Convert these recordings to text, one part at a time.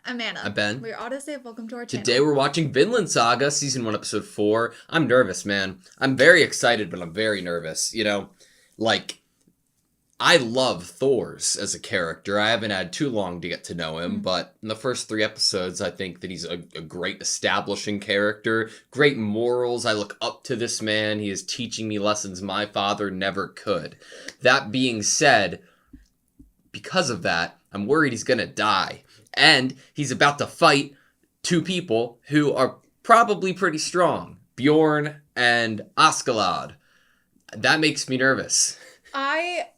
I'm Anna. I'm Ben. We're AutoSave. Welcome to our channel. Today we're watching Vinland Saga, Season 1, Episode 4. I'm nervous, man. I'm very excited, but I'm very nervous. You know, like, I love Thors as a character. I haven't had too long to get to know him, but in the first 3 episodes, I think that he's a great establishing character. Great morals. I look up to this man. He is teaching me lessons my father never could. That being said, because of that, I'm worried he's gonna die. And he's about to fight 2 people who are probably pretty strong. Bjorn and Askeladd. That makes me nervous. I,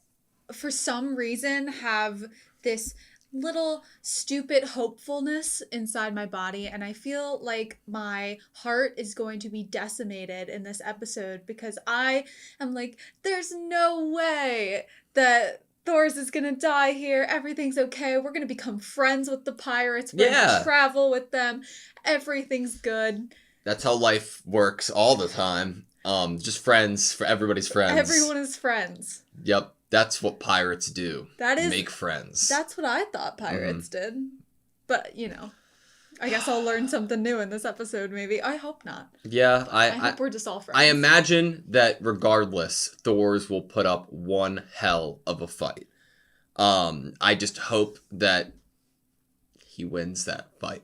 for some reason, have this little stupid hopefulness inside my body, and I feel like my heart is going to be decimated in this episode because I am like, there's no way that Thors is gonna die here. Everything's okay. We're gonna become friends with the pirates. We're gonna travel with them. Everything's good. That's how life works all the time. Just friends for everybody's friends. Everyone is friends. Yep, that's what pirates do. That is make friends. That's what I thought pirates did. But you know, I guess I'll learn something new in this episode. Maybe I hope not. Yeah, I hope we're just all friends. I imagine that regardless, Thors will put up one hell of a fight. I just hope that he wins that fight.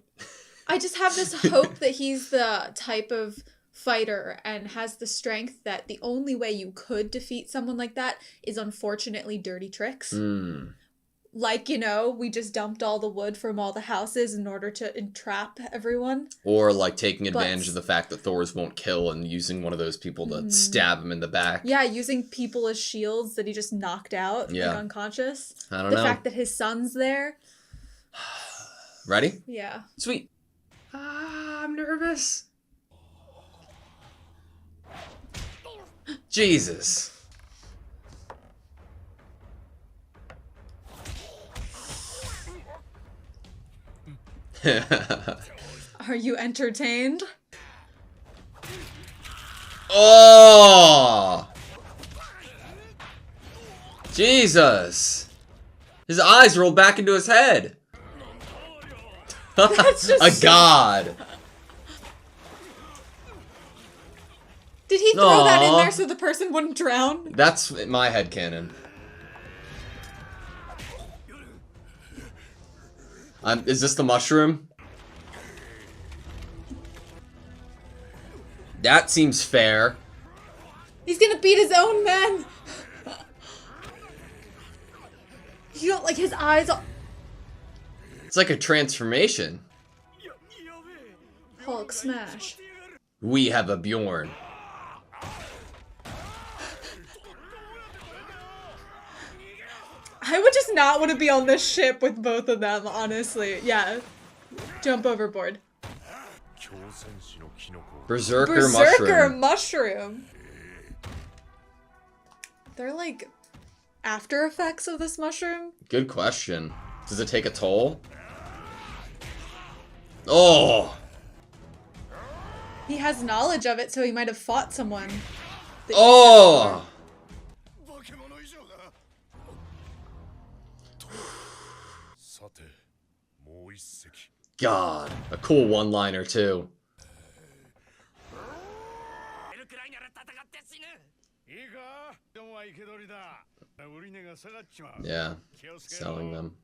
I just have this hope that he's the type of fighter and has the strength that the only way you could defeat someone like that is unfortunately dirty tricks. Like, you know, we just dumped all the wood from all the houses in order to entrap everyone. Or, like, taking advantage of the fact that Thors won't kill and using one of those people to stab him in the back. Yeah, using people as shields that he just knocked out, like unconscious. I don't know. The fact that his son's there. Ready? Yeah. Sweet. I'm nervous. Jesus. Are you entertained? Oh! Jesus! His eyes rolled back into his head. That's just a god. Did he throw that in there so the person wouldn't drown? That's my headcanon. Is this the mushroom? That seems fair. He's gonna beat his own men! You don't like his eyes. It's like a transformation. Hulk smash. We have a Bjorn. I would just not want to be on this ship with both of them, honestly. Yeah. Jump overboard. Berserker mushroom. They're like after effects of this mushroom? Good question. Does it take a toll? Oh! He has knowledge of it, so he might have fought someone. Oh! God, a cool one-liner too. Yeah, selling them.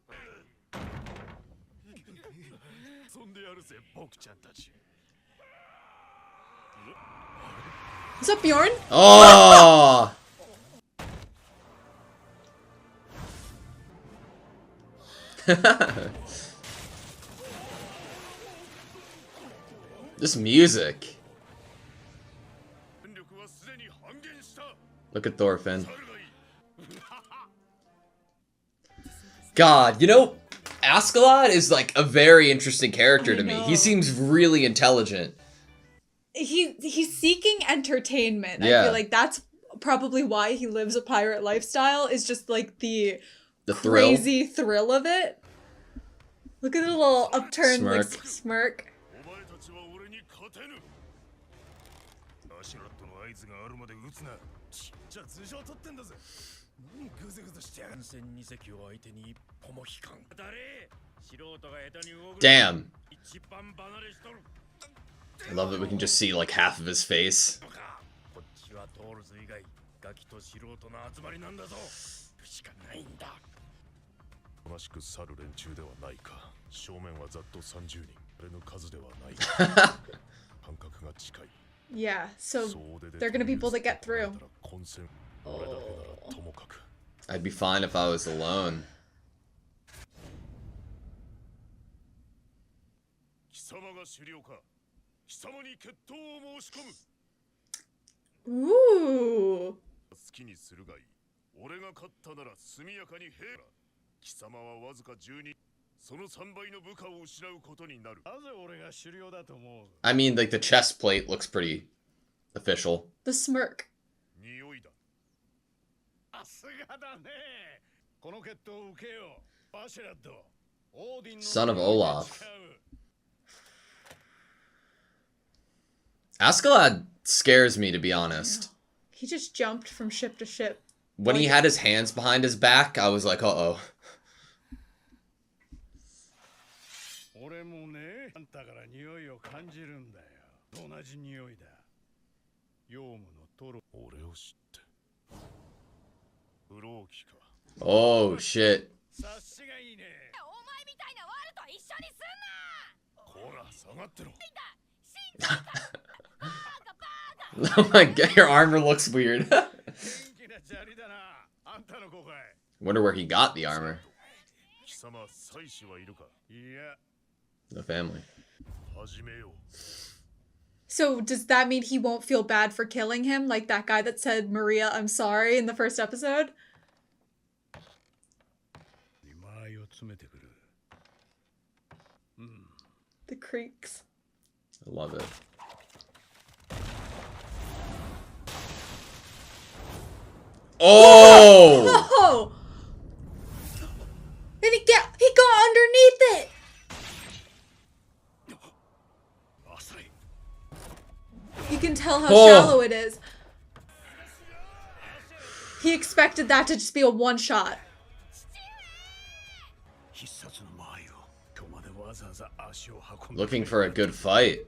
What's up, Bjorn? Oh! This music. Look at Thorfinn. God, you know, Askeladd is like a very interesting character to me. He seems really intelligent. He's seeking entertainment. Yeah. I feel like that's probably why he lives a pirate lifestyle, is just like the crazy thrill of it. Look at the little upturned smirk. Damn. I love that we can just see like half of his face. Yeah, so they're gonna be able to get through. Oh. I'd be fine if I was alone. Ooh. I mean, like, the chest plate looks pretty official. The smirk. Son of Olaf. Askeladd scares me, to be honest. He just jumped from ship to ship. When he had his hands behind his back, I was like, uh-oh. Oh, shit. Oh my god, your armor looks weird. Wonder where he got the armor. The family. So does that mean he won't feel bad for killing him, like that guy that said, Maria, I'm sorry, in the first episode? The creaks. I love it. Oh! Oh! And he got underneath it! You can tell how shallow it is. He expected that to just be a one-shot. Looking for a good fight.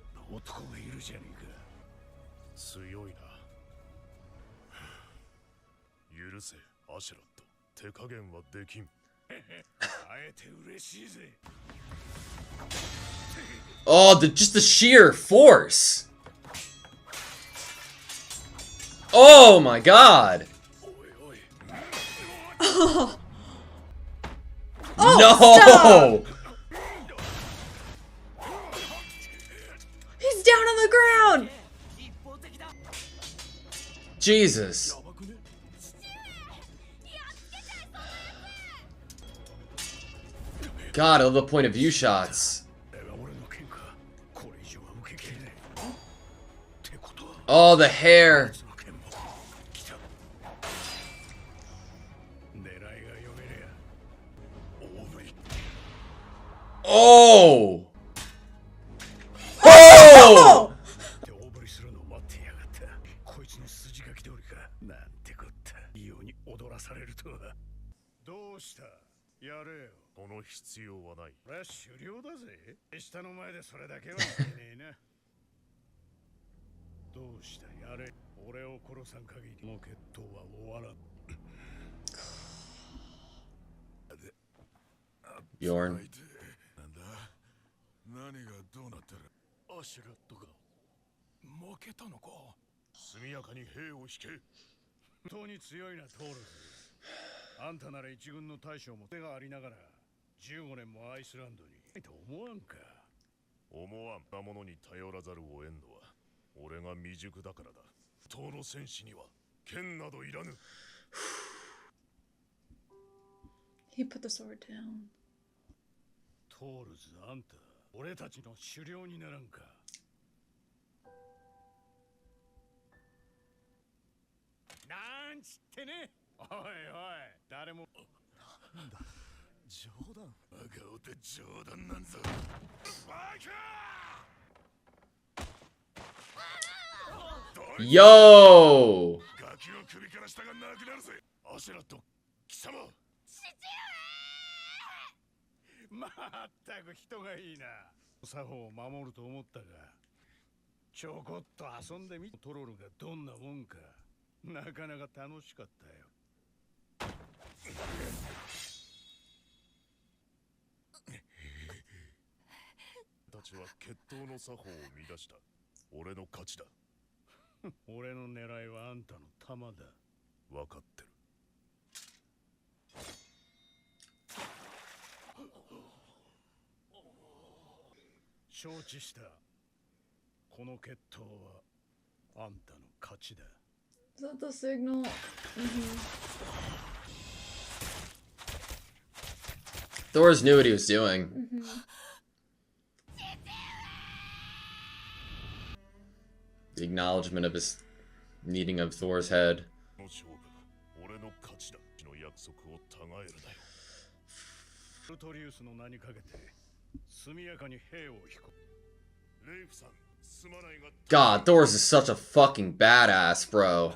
Oh, just the sheer force. Oh my god. Oh, no. Stop. He's down on the ground. Jesus. God, I love the point of view shots. Oh, the hair. Oh! Oh! Bjorn. He put the sword down. Yo! アシェラと貴様。まったく人がいいな。作法を守ると思ったが、ちょこっと遊んでみ。トロルがどんなもんか、なかなか楽しかったよ。たちは決闘の作法を乱した。俺の勝ちだ。俺の狙いはあんたの弾だ。分かってる。承知した。この決闘はあんたの勝ちだ。Is that the signal? Thor's knew what he was doing. The acknowledgement of his needing of Thor's head. God, Thor's is such a fucking badass, bro.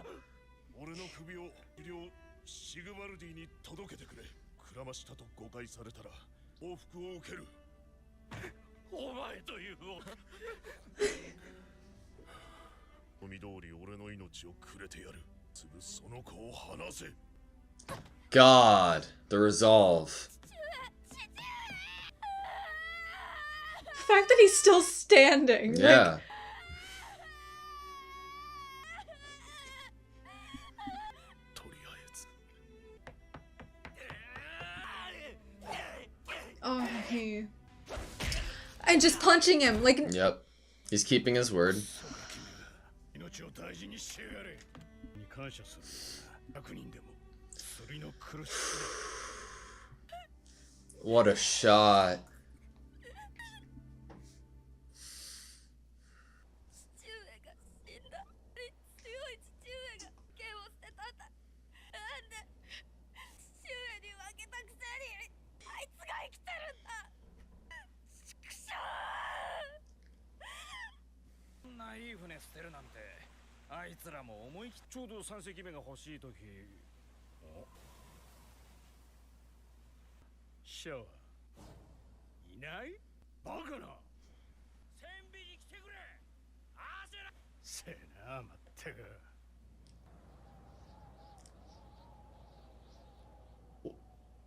God, the resolve. The fact that he's still standing. Yeah. Like, oh, he... And just punching him, like... Yep. He's keeping his word. What a shot.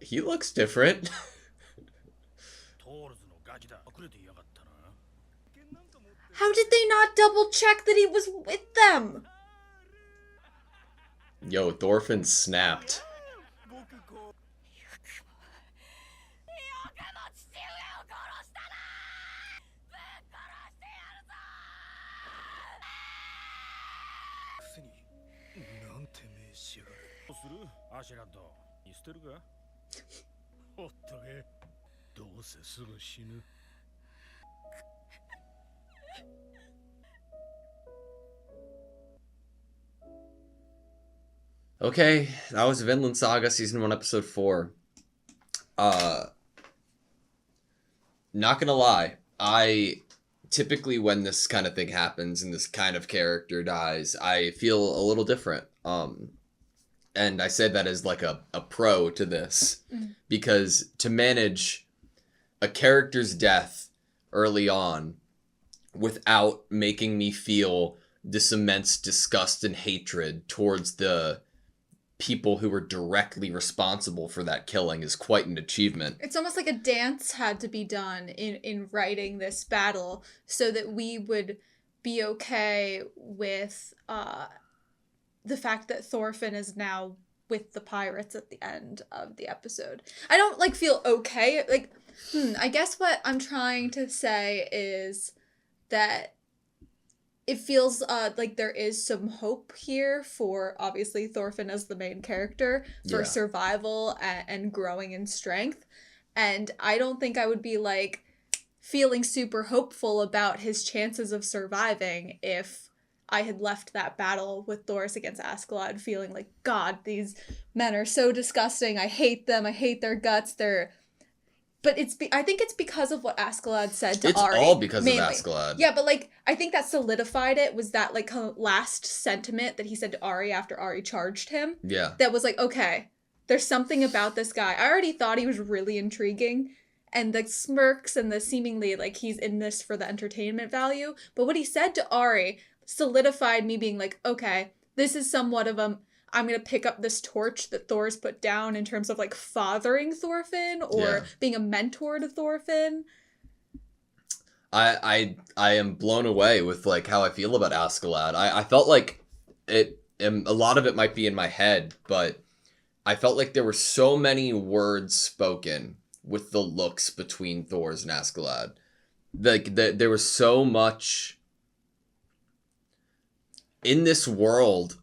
He looks different. How did they not double check that he was with them? Yo, Thorfinn snapped. Okay, that was Vinland Saga Season 1, Episode 4. Not gonna lie, I typically when this kind of thing happens and this kind of character dies, I feel a little different. And I say that as like a pro to this, because to manage a character's death early on without making me feel this immense disgust and hatred towards the people who were directly responsible for that killing is quite an achievement. It's almost like a dance had to be done in writing this battle so that we would be okay with the fact that Thorfinn is now with the pirates at the end of the episode. I don't like feel okay. Like, I guess what I'm trying to say is that it feels like there is some hope here for, obviously, Thorfinn as the main character, for survival and growing in strength. And I don't think I would be, like, feeling super hopeful about his chances of surviving if I had left that battle with Thoris against Askeladd feeling like, God, these men are so disgusting. I hate them. I hate their guts. They're but I think it's because of what Askeladd said to It's Ari. all because mainly. of Askeladd. Yeah, but like I think that solidified it was that like last sentiment that he said to Ari after Ari charged him. Yeah. That was like, okay, there's something about this guy. I already thought he was really intriguing, and the smirks and the seemingly like he's in this for the entertainment value. But what he said to Ari solidified me being like, okay, this is somewhat of a I'm going to pick up this torch that Thor's put down in terms of like fathering Thorfinn or being a mentor to Thorfinn. I am blown away with like how I feel about Askeladd. I felt like a lot of it might be in my head, but I felt like there were so many words spoken with the looks between Thor's and Askeladd. Like there was so much in this world,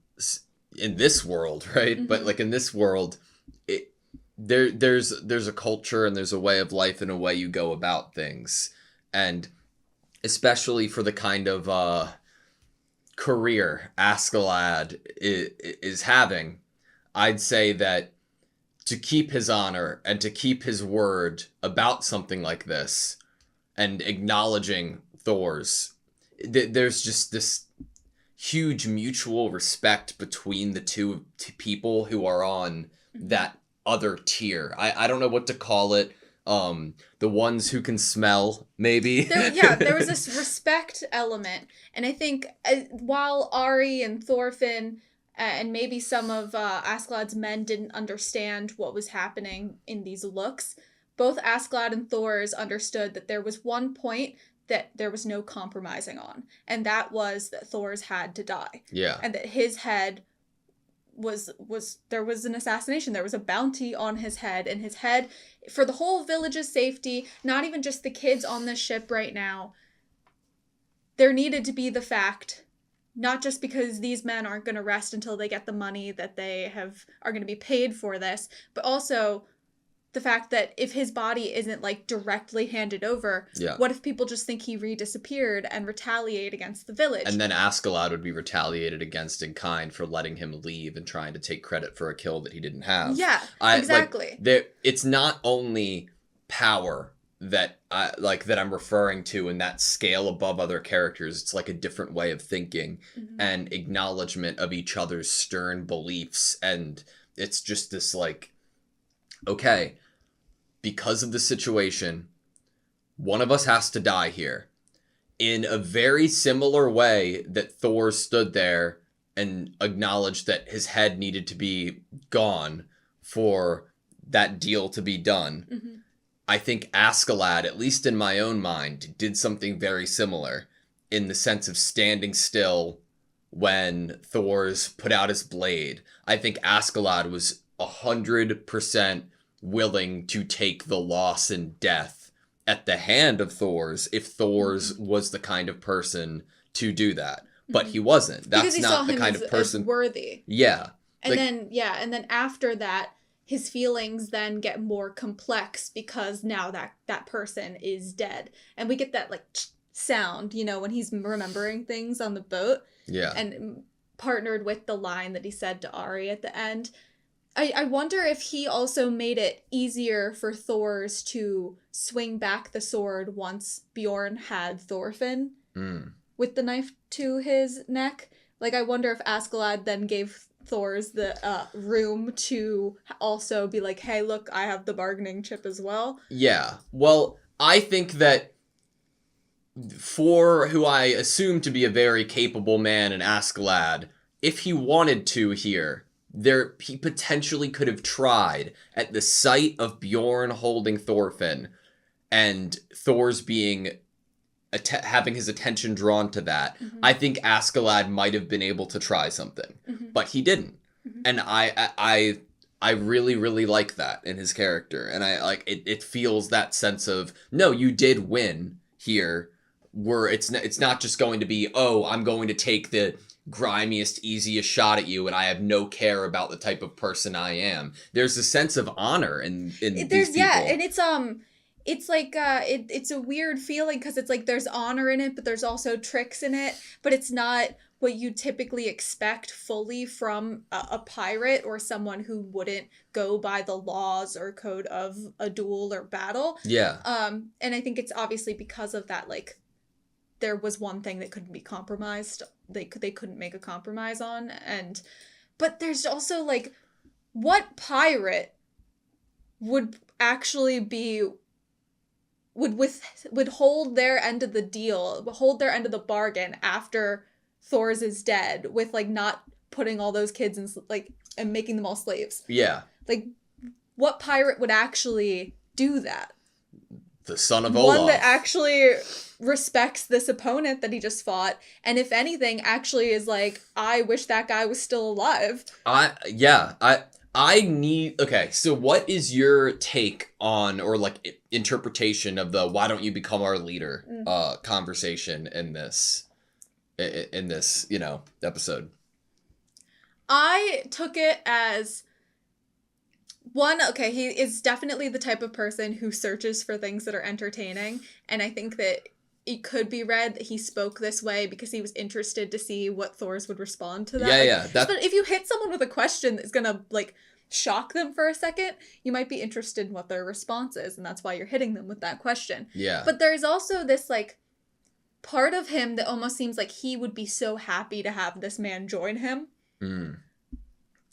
right? But like in this world, there's a culture and there's a way of life and a way you go about things, and especially for the kind of career Askeladd is having, I'd say that to keep his honor and to keep his word about something like this and acknowledging Thor's, there's just this huge mutual respect between the two people who are on that other tier. I don't know what to call it. The ones who can smell, maybe. There was this respect element. And I think while Ari and Thorfinn and maybe some of Askeladd's men didn't understand what was happening in these looks, both Askeladd and Thor's understood that there was one point that there was no compromising on, and that was that Thor's had to die. Yeah. And that his head was there was an assassination. There was a bounty on his head, and his head, for the whole village's safety, not even just the kids on this ship right now, there needed to be the fact, not just because these men aren't going to rest until they get the money that they are going to be paid for this, but also the fact that if his body isn't like directly handed over, what if people just think he redisappeared and retaliate against the village? And then Askeladd would be retaliated against in kind for letting him leave and trying to take credit for a kill that he didn't have. Yeah, exactly. Like, it's not only power that I'm referring to in that scale above other characters. It's like a different way of thinking and acknowledgement of each other's stern beliefs. And it's just this like, okay, because of the situation, one of us has to die here. In a very similar way that Thor stood there and acknowledged that his head needed to be gone for that deal to be done. I think Askeladd, at least in my own mind, did something very similar in the sense of standing still when Thor's put out his blade. I think Askeladd was 100% willing to take the loss and death at the hand of Thor's if Thor's was the kind of person to do that. But he wasn't. That's not the kind of person worthy. Yeah. And then after that, his feelings then get more complex because now that person is dead. And we get that like sound, when he's remembering things on the boat. Yeah. And partnered with the line that he said to Ari at the end. I wonder if he also made it easier for Thor's to swing back the sword once Bjorn had Thorfinn with the knife to his neck. Like, I wonder if Askeladd then gave Thor's the room to also be like, hey, look, I have the bargaining chip as well. Yeah. Well, I think that for who I assume to be a very capable man in Askeladd, if he wanted to here, he potentially could have tried at the sight of Bjorn holding Thorfinn and Thor's being having his attention drawn to that. I think Askeladd might have been able to try something, but he didn't. And I really, really like that in his character. And I like it feels that sense of, no, you did win here, where it's not just going to be, oh, I'm going to take the grimiest, easiest shot at you and I have no care about the type of person I am. There's a sense of honor in these people. Yeah, and it's like it's a weird feeling because it's like there's honor in it, but there's also tricks in it, but it's not what you typically expect fully from a pirate or someone who wouldn't go by the laws or code of a duel or battle. Yeah. And I think it's obviously because of that, like, there was one thing that couldn't be compromised. They couldn't make a compromise on. And but there's also like, what pirate would actually be would hold their end of the deal, hold their end of the bargain after Thor's is dead, with like not putting all those kids in like and making them all slaves? Yeah. Like, what pirate would actually do that? The son of Olaf. One that actually respects this opponent that he just fought, and if anything, actually is like, I wish that guy was still alive. I need... Okay, so what is your take on, or like interpretation of the "why don't you become our leader" conversation in this, you know, episode? I took it as one, okay, he is definitely the type of person who searches for things that are entertaining, and I think that it could be read that he spoke this way because he was interested to see what Thor's would respond to that. Yeah, But if you hit someone with a question that's gonna, like, shock them for a second, you might be interested in what their response is, and that's why you're hitting them with that question. Yeah. But there's also this, like, part of him that almost seems like he would be so happy to have this man join him.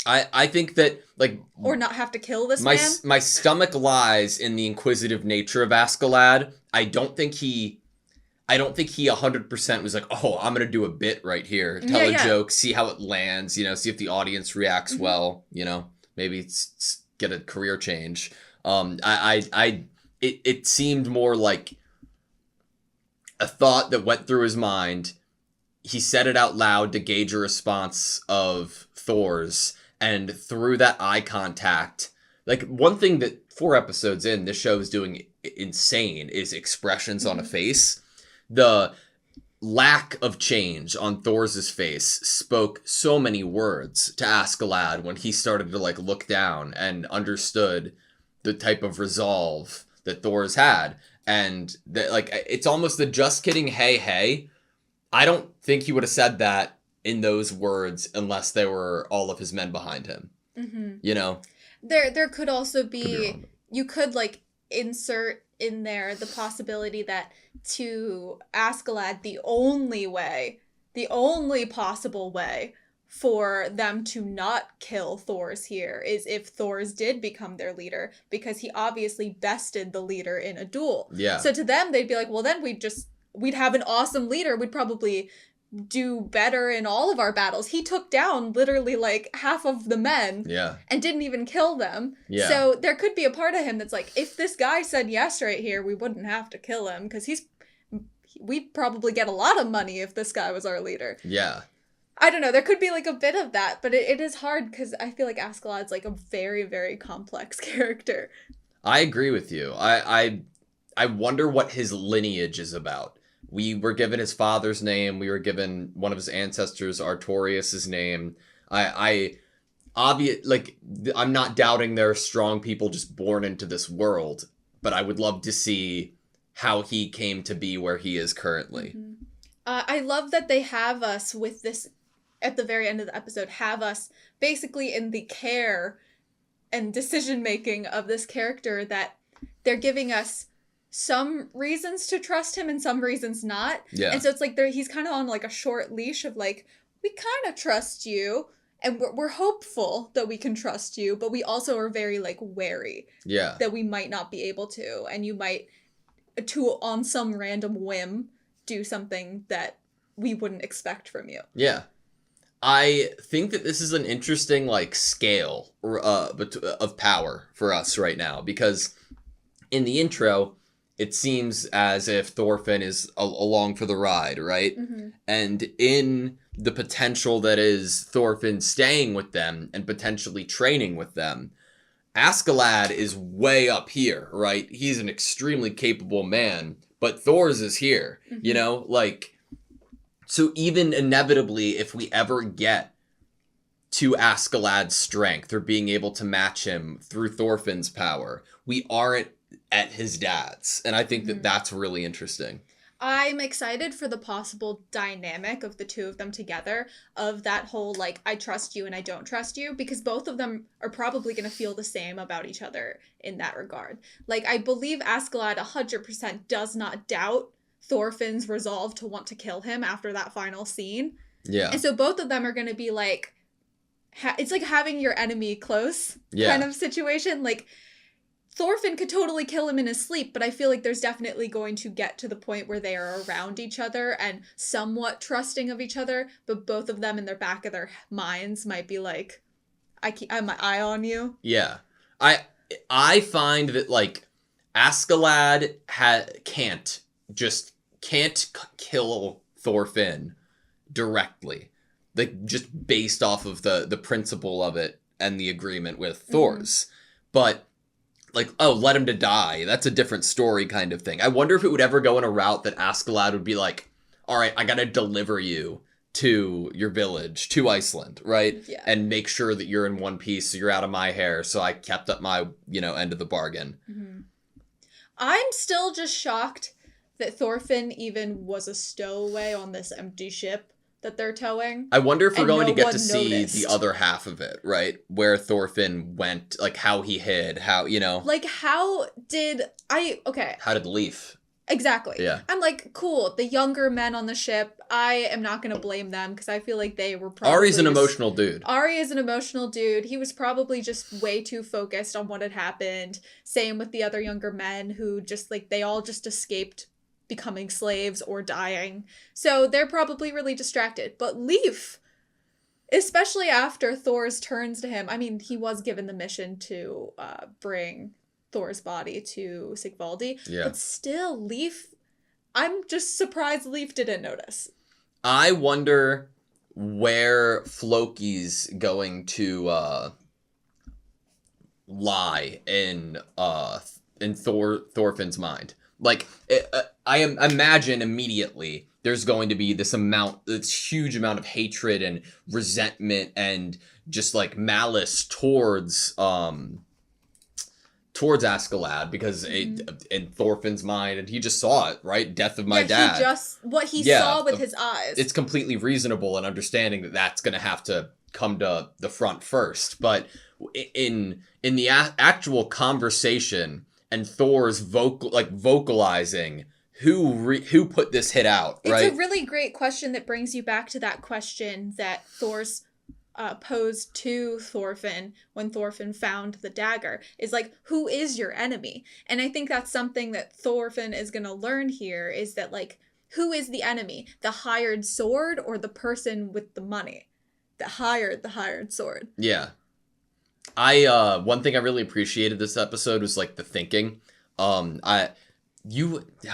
I think that, like... Or not have to kill this man. My stomach lies in the inquisitive nature of Askeladd. I don't think he 100% was like, oh, I'm going to do a bit right here. Tell a joke, see how it lands, you know, see if the audience reacts well, you know, maybe it's get a career change. It seemed more like a thought that went through his mind. He said it out loud to gauge a response of Thor's, and through that eye contact, like, one thing that 4 episodes in, this show is doing insane is expressions on a face. The lack of change on Thor's face spoke so many words to Askeladd when he started to, like, look down and understood the type of resolve that Thor's had. And that, like, it's almost the just kidding, hey. I don't think he would have said that in those words unless there were all of his men behind him. You know? There could also be you could, like, insert in there the possibility that to Askeladd, the only possible way for them to not kill Thor's here is if Thor's did become their leader, because he obviously bested the leader in a duel. Yeah. So to them, they'd be like, well, then we'd have an awesome leader. We'd probably do better in all of our battles. He took down literally like half of the men and didn't even kill them. So there could be a part of him that's like, if this guy said yes right here, we wouldn't have to kill him, because we'd probably get a lot of money if this guy was our leader. I don't know. There could be like a bit of that, but it is hard because I feel like Askeladd's like a very, very complex character. I agree with you. I wonder what his lineage is about. We were given his father's name. We were given one of his ancestors, Artorias' name. I'm not doubting there are strong people just born into this world, but I would love to see how he came to be where he is currently. I love that they have us with this, at the very end of the episode, have us basically in the care and decision-making of this character, that they're giving us some reasons to trust him and some reasons not. And so it's like he's kind of on like a short leash of like, we kind of trust you and we're hopeful that we can trust you, but we also are very like wary that we might not be able to, and you might on some random whim do something that we wouldn't expect from you. I think that this is an interesting like scale of power for us right now, because in the intro it seems as if Thorfinn is along for the ride, right? And in the potential that is Thorfinn staying with them and potentially training with them, Askeladd is way up here, right? He's an extremely capable man, but Thor's is here, you know? Like, so even inevitably, if we ever get to Askeladd's strength or being able to match him through Thorfinn's power, we aren't at his dad's. And I think that that's really interesting. I'm excited for the possible dynamic of the two of them together, of that whole, like, I trust you and I don't trust you, because both of them are probably going to feel the same about each other in that regard. Like, I believe Askeladd 100% does not doubt Thorfinn's resolve to want to kill him after that final scene. Yeah. And so both of them are going to be like, it's like having your enemy close kind of situation. Like, Thorfinn could totally kill him in his sleep, but I feel like there's definitely going to get to the point where they are around each other and somewhat trusting of each other, but both of them in their back of their minds might be like, I have my eye on you. Yeah. I find that, like, Askeladd can't kill Thorfinn directly. Like, just based off of the principle of it and the agreement with Thor's. But, like, oh, let him to die. That's a different story kind of thing. I wonder if it would ever go in a route that Askeladd would be like, all right, I gotta deliver you to your village, to Iceland, right? Yeah. And make sure that you're in one piece, so you're out of my hair, so I kept up my, end of the bargain. Mm-hmm. I'm still just shocked that Thorfinn even was a stowaway on this empty ship that they're towing. I wonder if we're going to get to noticed. see the other half of it, right? Where Thorfinn went, like, how he hid, how, Like, how did Leaf? Exactly. Yeah. I'm like, cool, the younger men on the ship, I am not going to blame them, because I feel like they were probably... Ari's an emotional dude. Ari is an emotional dude. He was probably just way too focused on what had happened. Same with the other younger men who just, like, they all just escaped becoming slaves or dying. So they're probably really distracted. But Leif, especially after Thor's turns to him, I mean, he was given the mission to bring Thor's body to Sigvaldi. Yeah. But still, Leif, I'm just surprised Leif didn't notice. I wonder where Floki's going to lie in Thorfinn's mind. Like, I imagine immediately there's going to be this huge amount of hatred and resentment and just, like, malice towards Askeladd, because in Thorfinn's mind, and he just saw it, right? Death of my dad. What he saw with his eyes. It's completely reasonable and understanding that that's going to have to come to the front first. But in the actual conversation and Thor's vocalizing who put this hit out, right? It's a really great question that brings you back to that question that Thor's posed to Thorfinn when Thorfinn found the dagger, is like, who is your enemy? And I think that's something that Thorfinn is going to learn here, is that, like, who is the enemy? The hired sword or the person with the money that hired the hired sword? Yeah. One thing I really appreciated this episode was, like, the thinking. How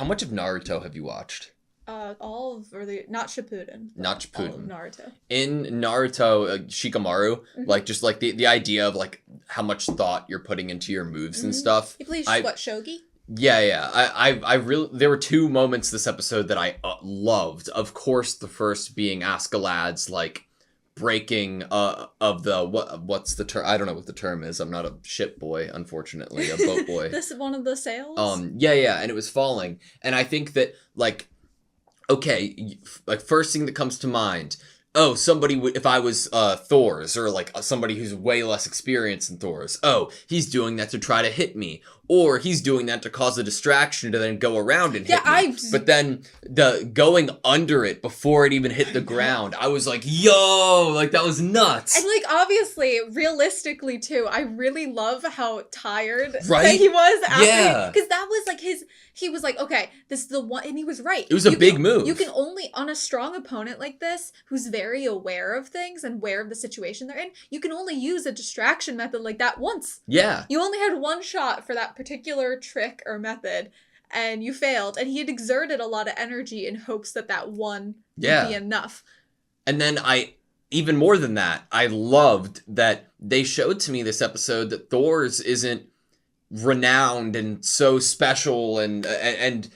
much of Naruto have you watched? Not Shippuden. Not Shippuden. All of Naruto. In Naruto, Shikamaru, like, just, like, the idea of, like, how much thought you're putting into your moves and stuff. He plays, Shogi? Yeah. I really, there were two moments this episode that I loved. Of course, the first being Askeladd's, like, breaking of the what's the term? I don't know what the term is. I'm not a ship boy, unfortunately, a boat boy. This is one of the sails. Yeah, and it was falling, and I think that, like, okay, like, first thing that comes to mind. Oh, somebody would, if I was Thor's, or, like, somebody who's way less experienced than Thor's. Oh, he's doing that to try to hit me. Or he's doing that to cause a distraction to then go around and hit me. But then the going under it before it even hit the ground, I was like, yo, like, that was nuts. And, like, obviously, realistically, too, I really love how tired right? that he was after. Yeah. Because that was, like, he was like, okay, this is the one, and he was right. It was a big move. You can only, on a strong opponent like this, who's very aware of things and aware of the situation they're in, you can only use a distraction method like that once. Yeah. You only had one shot for that particular trick or method, and you failed. And he had exerted a lot of energy in hopes that that one would be enough. And then even more than that, I loved that they showed to me this episode that Thor's isn't renowned and so special, and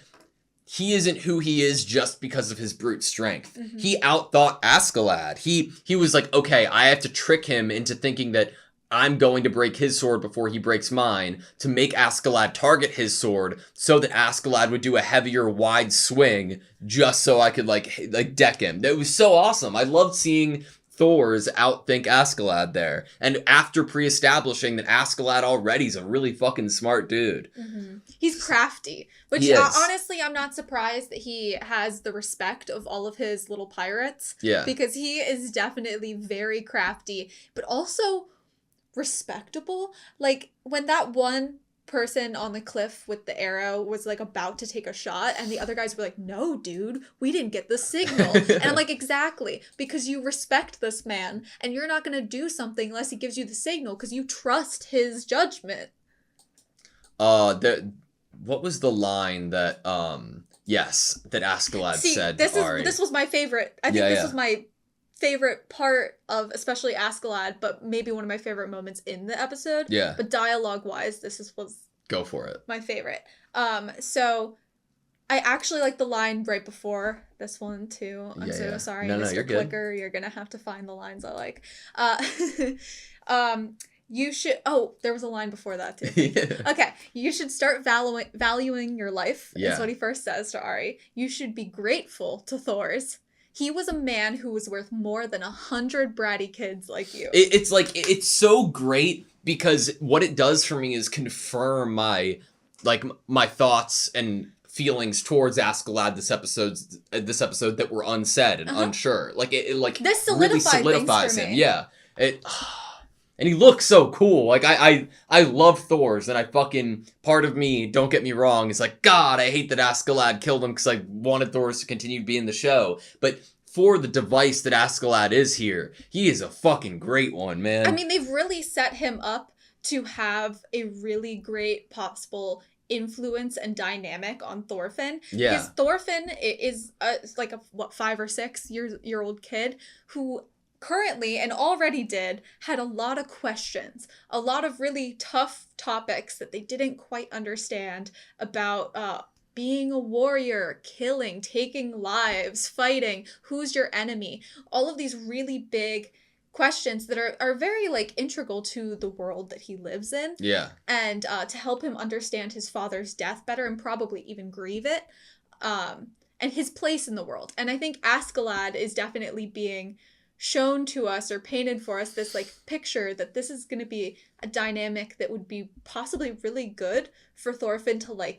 he isn't who he is just because of his brute strength. He outthought Askeladd. He was like, okay, I have to trick him into thinking that I'm going to break his sword before he breaks mine to make Askeladd target his sword so that Askeladd would do a heavier wide swing just so I could like deck him. That was so awesome. I loved seeing Thor's outthink Askeladd there. And after pre-establishing that Askeladd already is a really fucking smart dude. Mm-hmm. He's crafty. Which, honestly, I'm not surprised that he has the respect of all of his little pirates. Yeah. Because he is definitely very crafty, but also respectable. Like, when that one person on the cliff with the arrow was like about to take a shot and the other guys were like, no dude, we didn't get the signal. And I'm like, exactly, because you respect this man and you're not going to do something unless he gives you the signal because you trust his judgment. What was the line that that Askeladd said to Ari? This was my favorite. I think this was my favorite part of especially Askeladd, but maybe one of my favorite moments in the episode. Yeah. But dialogue-wise, was go for it. My favorite. So I actually like the line right before this one too. I'm so sorry, Mr. You're Clicker. Good. You're gonna have to find the lines I like. You should. Oh, there was a line before that too. Yeah. Okay, you should start valuing your life. Yeah. Is what he first says to Ari. You should be grateful to Thor's. He was a man who was worth more than 100 bratty kids like you. It's so great because what it does for me is confirm my thoughts and feelings towards Askeladd this episode that were unsaid and unsure. This really solidifies him. Yeah. And he looks so cool. Like, I love Thor's, and part of me, don't get me wrong, is like, God, I hate that Askeladd killed him because I wanted Thor's to continue to be in the show. But for the device that Askeladd is here, he is a fucking great one, man. I mean, they've really set him up to have a really great possible influence and dynamic on Thorfinn. Yeah. Because Thorfinn is a 5 or 6 year old kid who currently, and already had a lot of questions, a lot of really tough topics that they didn't quite understand about being a warrior, killing, taking lives, fighting, who's your enemy, all of these really big questions that are very integral to the world that he lives in. Yeah. And to help him understand his father's death better and probably even grieve it, and his place in the world. And I think Askeladd is definitely being shown to us or painted for us this picture that this is going to be a dynamic that would be possibly really good for Thorfinn to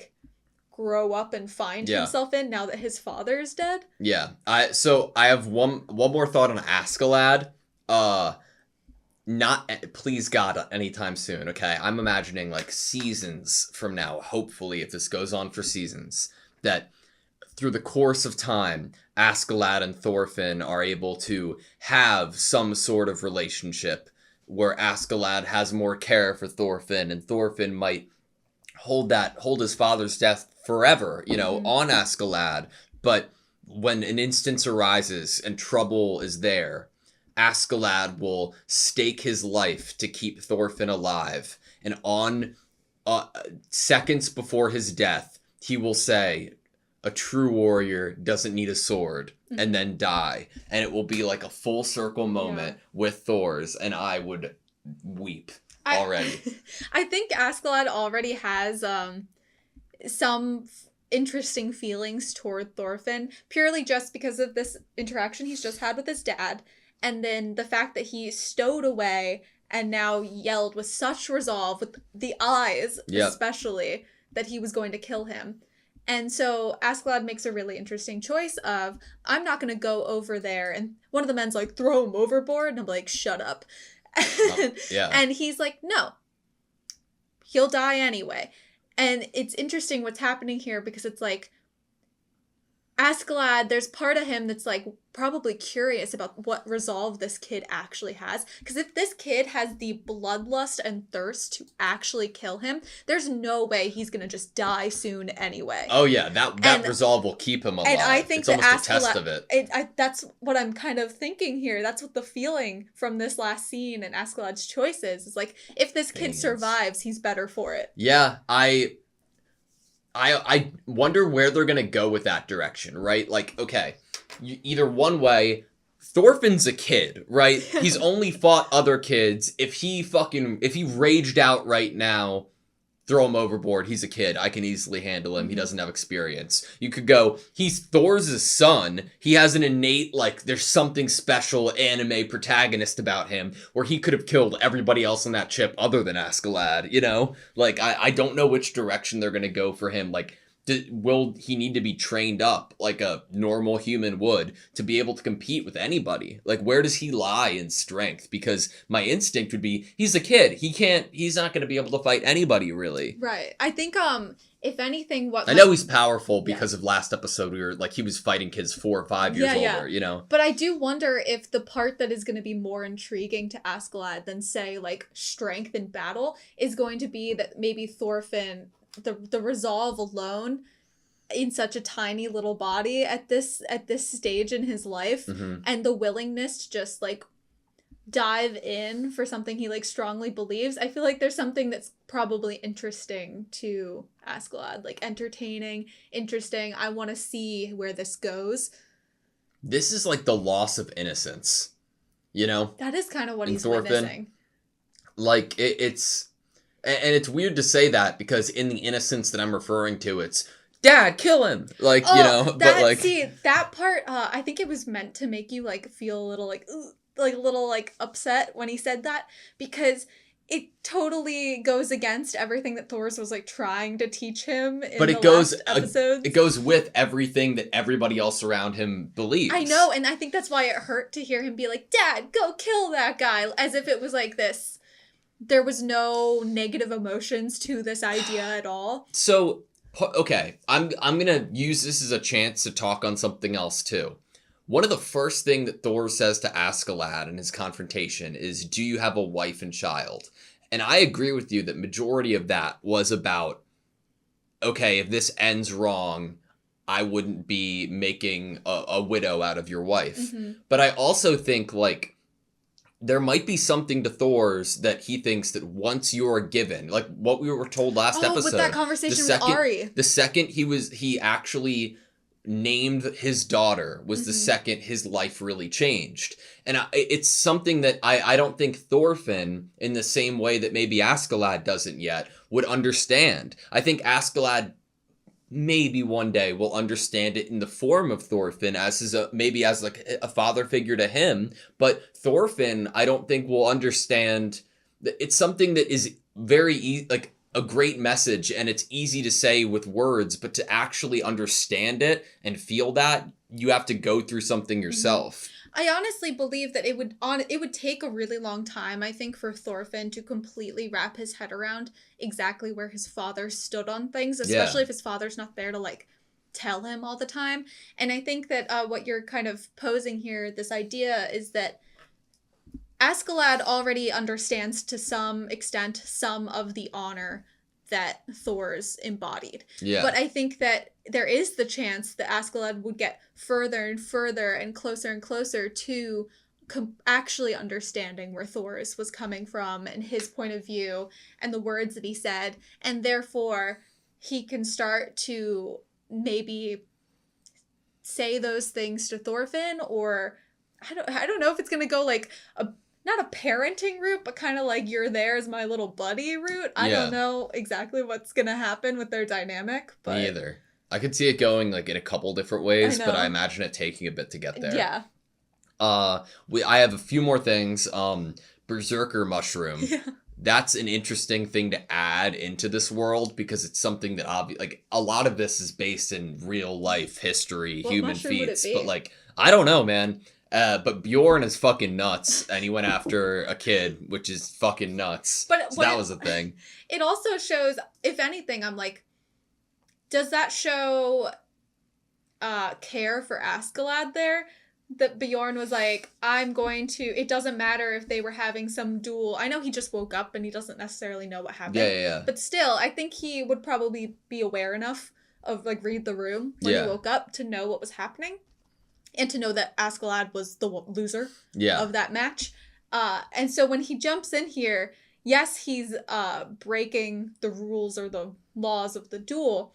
grow up and find himself in now that his father's dead. Yeah. I have one more thought on Askeladd. Not please God anytime soon. Okay. I'm imagining seasons from now, hopefully, if this goes on for seasons, that through the course of time, Askeladd and Thorfinn are able to have some sort of relationship where Askeladd has more care for Thorfinn, and Thorfinn might hold his father's death forever, on Askeladd. But when an instance arises and trouble is there, Askeladd will stake his life to keep Thorfinn alive. And on seconds before his death, he will say, a true warrior doesn't need a sword, and then die. And it will be a full circle moment with Thor's, and I would weep already. I think Askeladd already has some interesting feelings toward Thorfinn, purely just because of this interaction he's just had with his dad, and then the fact that he stowed away and now yelled with such resolve, with the eyes especially, that he was going to kill him. And so Askeladd makes a really interesting choice of, I'm not going to go over there. And one of the men's throw him overboard. And I'm like, shut up. And he's like, no, he'll die anyway. And it's interesting what's happening here because it's Askeladd, there's part of him that's probably curious about what resolve this kid actually has. Because if this kid has the bloodlust and thirst to actually kill him, there's no way he's going to just die soon anyway. Oh yeah, that resolve will keep him alive. And I think it's almost a test of it. That's what I'm kind of thinking here. That's what the feeling from this last scene and Askeladd's choices is if this kid survives, he's better for it. Yeah, I wonder where they're going to go with that direction, right? Okay, either one way, Thorfinn's a kid, right? He's only fought other kids. If he raged out right now, throw him overboard. He's a kid. I can easily handle him. He doesn't have experience. You could go, he's Thor's son. He has an innate, like, there's something special anime protagonist about him where he could have killed everybody else on that ship other than Askeladd, you know? Like, I don't know which direction they're going to go for him. Like, will he need to be trained up like a normal human would to be able to compete with anybody? Like, where does he lie in strength? Because my instinct would be, he's a kid. He's not going to be able to fight anybody, really. Right. I think, if anything, I know he's powerful because of last episode we were, like, he was fighting kids 4 or 5 years older, you know? But I do wonder if the part that is going to be more intriguing to Askeladd than, say, like, strength in battle is going to be that maybe Thorfinn, the resolve alone in such a tiny little body at this stage in his life, and the willingness to just like dive in for something he like strongly believes. I feel like there's something that's probably interesting to Askeladd, like entertaining, interesting. I want to see where this goes. This is like the loss of innocence, you know? That is kind of what he's witnessing. Like it's And it's weird to say that because in the innocence that I'm referring to, it's, Dad, kill him! Like, you know, but like... See, that part, I think it was meant to make you, like, feel a little, like, a little, like, upset when he said that, because it totally goes against everything that Thors was, like, trying to teach him in last episodes. It goes with everything that everybody else around him believes. I know, and I think that's why it hurt to hear him be like, Dad, go kill that guy, as if it was, like, this... There was no negative emotions to this idea at all. So, okay, I'm gonna use this as a chance to talk on something else too. One of the first thing that Thor says to Askeladd in his confrontation is, do you have a wife and child? And I agree with you that majority of that was about, okay, if this ends wrong, I wouldn't be making a widow out of your wife. Mm-hmm. But I also think, like, there might be something to Thor's that he thinks that once you're given, like what we were told last episode. With that conversation with Ari. The second he actually named his daughter was the second his life really changed. And it's something that I don't think Thorfinn, in the same way that maybe Askeladd doesn't yet, would understand. I think Askeladd maybe one day will understand it in the form of Thorfinn as maybe as like a father figure to him, but Thorfinn I don't think will understand. It's something that is very like a great message, and it's easy to say with words, but to actually understand it and feel that, you have to go through something yourself. I honestly believe that it would take a really long time, I think, for Thorfinn to completely wrap his head around exactly where his father stood on things, especially if his father's not there to, like, tell him all the time. And I think that what you're kind of posing here, this idea, is that Askeladd already understands to some extent some of the honor that Thor's embodied. Yeah. But I think that there is the chance that Askeladd would get further and further and closer to actually understanding where Thor's was coming from and his point of view and the words that he said. And therefore, he can start to maybe say those things to Thorfinn, or I don't know if it's going to go like not a parenting route, but kind of like you're there as my little buddy route. I don't know exactly what's going to happen with their dynamic. But... Me either. I could see it going like in a couple different ways, but I imagine it taking a bit to get there. Yeah. I have a few more things. Berserker mushroom. Yeah. That's an interesting thing to add into this world because it's something that like a lot of this is based in real life history, human feats. But like, I don't know, man. But Bjorn is fucking nuts, and he went after a kid, which is fucking nuts. But so that was a thing. It also shows, if anything, I'm like, does that show care for Askeladd there? That Bjorn was like, it doesn't matter if they were having some duel. I know he just woke up and he doesn't necessarily know what happened. Yeah. But still, I think he would probably be aware enough of, like, read the room when he woke up to know what was happening. And to know that Askeladd was the loser of that match. And so when he jumps in here, yes, he's breaking the rules or the laws of the duel.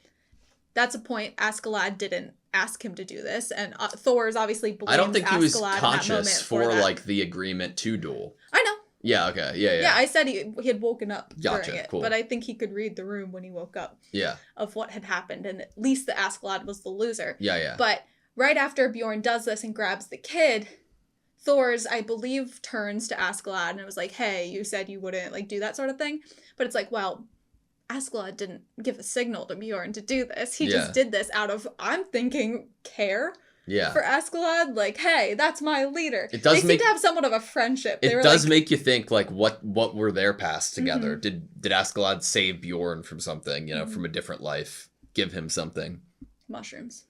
that's a point. Askeladd didn't ask him to do this, and Thor's obviously blames I don't think he was Askeladd in that conscious moment for that. like the agreement to duel. I know. Yeah, okay. Yeah. Yeah, I said he had woken up Gotcha, during it, cool. but I think he could read the room when he woke up Yeah. of what had happened, and at least the Askeladd was the loser. Yeah. But right after Bjorn does this and grabs the kid, Thor's, I believe, turns to Askeladd and it was like, hey, you said you wouldn't like do that sort of thing. But it's like, well, Askeladd didn't give a signal to Bjorn to do this. He just did this out of, I'm thinking, care. Yeah. For Askeladd, like, hey, that's my leader. It does they seem to have somewhat of a friendship. It does make you think, like, what were their pasts together? Did Askeladd save Bjorn from something, you know, from a different life? Give him something. Mushrooms.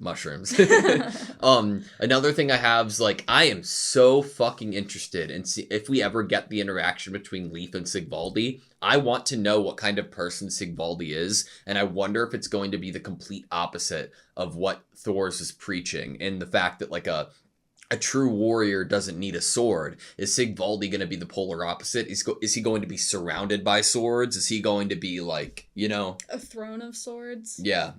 Another thing I have is, like, I am so fucking interested in if we ever get the interaction between Leif and Sigvaldi. I want to know what kind of person Sigvaldi is, and I wonder if it's going to be the complete opposite of what Thor's is preaching, in the fact that, like, a true warrior doesn't need a sword. Is Sigvaldi going to be the polar opposite? Is he going to be surrounded by swords? Is he going to be, like, you know... a throne of swords? Yeah.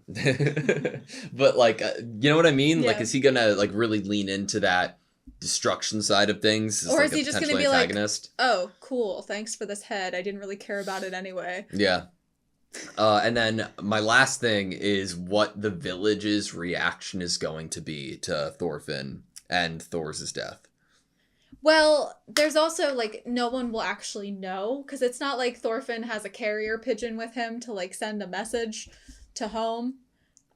But, like, you know what I mean? Yeah. Like, is he going to, like, really lean into that destruction side of things? Or like, is he just going to be antagonist? like, oh, cool, thanks for this head. I didn't really care about it anyway. Yeah. And then my last thing is what the village's reaction is going to be to Thorfinn and Thor's death. Well, there's also, like, no one will actually know, because it's not like Thorfinn has a carrier pigeon with him to, like, send a message to home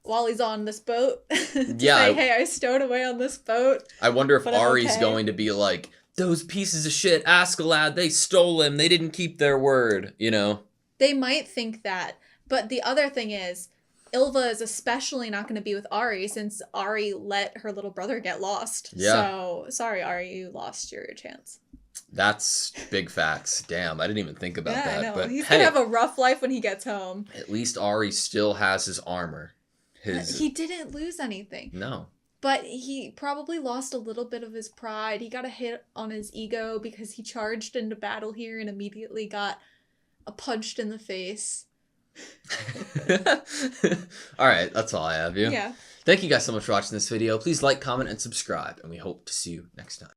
while he's on this boat. to say, hey, I stowed away on this boat. I wonder if Ari's okay. going to be like, those pieces of shit, Askeladd, they stole him, they didn't keep their word, you know? They might think that, but the other thing is, Ylva is especially not going to be with Ari since Ari let her little brother get lost. Yeah. So, sorry, Ari, you lost your chance. That's big facts. Damn, I didn't even think about that. I know. But He's going to have a rough life when he gets home. At least Ari still has his armor. He didn't lose anything. No. But he probably lost a little bit of his pride. He got a hit on his ego because he charged into battle here and immediately got punched in the face. All right, that's all I have. Yeah. Thank you guys so much for watching this video. Please like, comment, and subscribe, and we hope to see you next time.